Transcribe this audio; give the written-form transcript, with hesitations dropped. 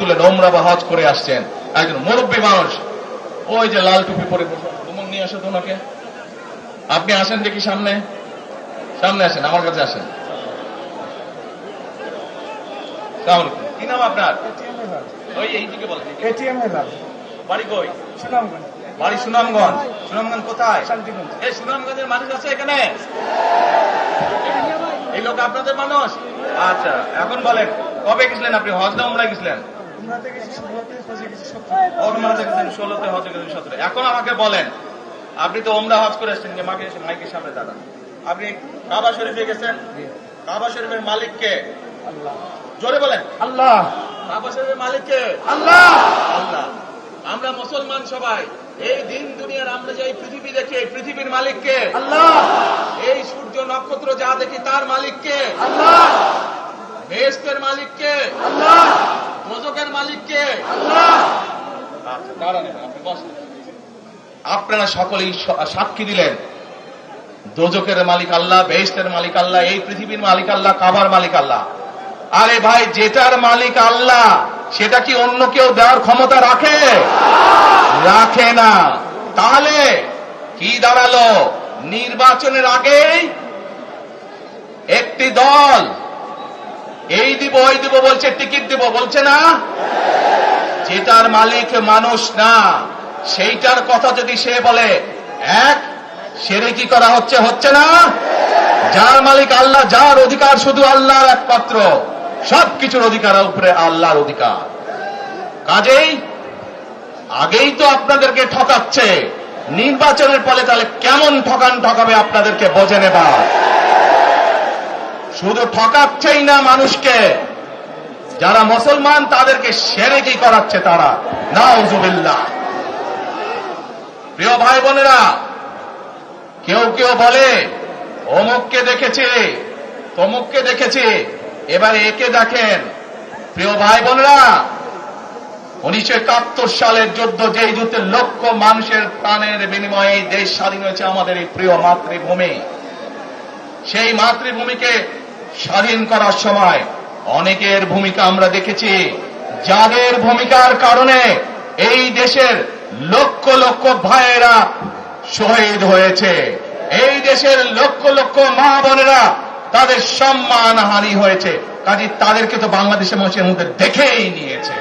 তুলেন, ওমরা বা হজ করে আসছেন, একজন মুরব্বী মানুষ, ওই যে লাল টুপি পরে রুমাল নিয়ে আসো তো ওনাকে। আপনি আসেন দেখি সামনে, সামনে আসেন, আমার কাছে আসেন। কি নাম আপনার? ওই এইদিকে বলেন। বাড়ি কই? সুনামগঞ্জ। বাড়ি সুনামগঞ্জ। সুনামগঞ্জ কোথায়? শান্তিগঞ্জ। এই সুনামগঞ্জের মানুষ আছে এখানে? এই লোক আপনাদের মানুষ? আচ্ছা, এখন বলেন কবে গেছিলেন আপনি? হজ না উমরায় গেছিলেন? উমরাতে গেছি 16তে, হজে গেছি 17। উমরাতে গেছেন 16তে, হজে গেছেন 17। এখন আমাকে বলেন, আপনি তো উমরা হজ করে এসেছেন, যে মাইকের সামনে দাঁড়ান, আপনি কাবা শরীফে গেছেন, কাবা শরীফের মালিক কে? আল্লাহ। জোরে বলেন। আল্লাহ। কাবা শরীফের মালিক কে? আল্লাহ। আল্লাহ। আমরা মুসলমান সবাই এই দিন দুনিয়ার আমরা যে এই পৃথিবী দেখি, এই পৃথিবীর মালিক কে? আল্লাহ। এই সূর্য নক্ষত্র যা দেখি তার মালিক কে? আল্লাহ। বেহেশতের মালিক কে? আল্লাহ। দোজখের মালিক কে? আল্লাহ। আচ্ছা, দাঁড়ান, আপনি বসেন। আপনারা সকলেই সাক্ষী দিলেন দোজখের মালিক আল্লাহ, বেহেশতের মালিক আল্লাহ, এই পৃথিবীর মালিক আল্লাহ, কাবার মালিক আল্লাহ। আরে ভাই, যেটার মালিক আল্লাহ সেটা কি অন্য কেউ দেওয়ার ক্ষমতা রাখে? রাখে না। তাহলে কি দাঁড়ালো? নির্বাচনের আগেই একটি দল এই দিব ওই দিব বলছে, টিকিট দিব বলছে না? যেটার মালিক মানুষ না, সেইটার কথা যদি সে বলে, এক শিরকি করা হচ্ছে, হচ্ছে না? যার মালিক আল্লাহ, যার অধিকার শুধু আল্লাহর একমাত্র, সবকিছুর অধিকার উপরে আল্লাহর অধিকার। কাজেই আগেই তো আপনাদেরকে ঠকাচ্ছে, নির্বাচনের ফলে তাহলে কেমন ঠকাবে আপনাদেরকে বোঝে নেবার। শুধু ঠকাচ্ছেই না মানুষকে, যারা মুসলমান তাদেরকে শিরকি করাচ্ছে তারা। নাউজুবিল্লাহ। প্রিয় ভাই বোনেরা, কেউ কেউ বলে অমুককে দেখেছে, তমুককে দেখেছে, এবার একে দেখেন। প্রিয় ভাই বোনেরা, 1971 সালের যুদ্ধ, যেই যুদ্ধে লক্ষ মানুষের প্রাণের বিনিময়ে দেশ স্বাধীন হয়েছে, আমাদের এই প্রিয় মাতৃভূমি, সেই মাতৃভূমিকে স্বাধীন করার সময় অনেকের ভূমিকা আমরা দেখেছি, যাদের ভূমিকার কারণে এই দেশের লক্ষ লক্ষ ভাইয়েরা শহীদ হয়েছে, এই দেশের লক্ষ লক্ষ মা বোনেরা তাদের সম্মানহানি হয়েছে। কাজে তাদেরকে তো বাংলাদেশের মানুষের মধ্যে দেখেই নিয়েছে।